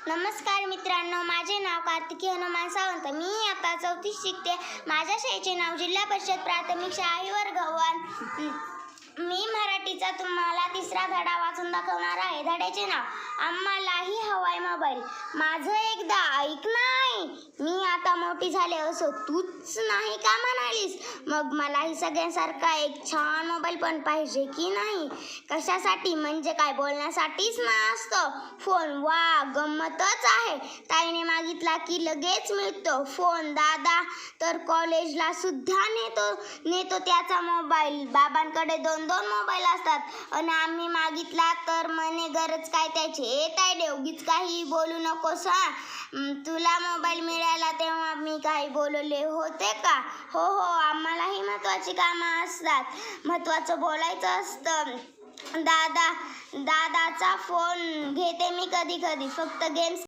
नमस्कार मित्रांनो, माझे नाव कार्तिकी हनुमान सावंत. मी आता 4थीत शिकते. माझ्या शाळेचे नाव जिल्हा परिषद प्राथमिक शाळा हिवरगव्हाण. मी मराठीचा तुम्हाला 3रा धडा वाचून दाखवणार आहे. धड्याचे नाव आम्हालाही हवाय मोबाईल. माझं एकदा ऐक नाही, मी आता मोठी झाले असं तूच नाही का म्हणालीस? मग मलाही सगळ्यांसारखा एक छान मोबाईल पण पाहिजे की नाही? कशासाठी म्हणजे काय, बोलण्यासाठीच ना असतो फोन. वा, गंमतच आहे. ताईने मागितला की लगेच मिळतो फोन. दादा तर कॉलेजला सुद्धा नेतो त्याचा मोबाईल. बाबांकडे 2-2 मोबाईल असतात आणि आम्ही मागितला तर म्हणे गरज काय त्याची. ताईडे उगीच काही बोलू नकोस हा. तुला मोबाईल मिळाला तेव्हा मी काही बोलले होते का? हो, आम्हालाही महत्त्वाची कामं असतात, महत्त्वाचं बोलायचं असतं. दादाचा फोन घेते मी कधी कधी, फक्त गेम्स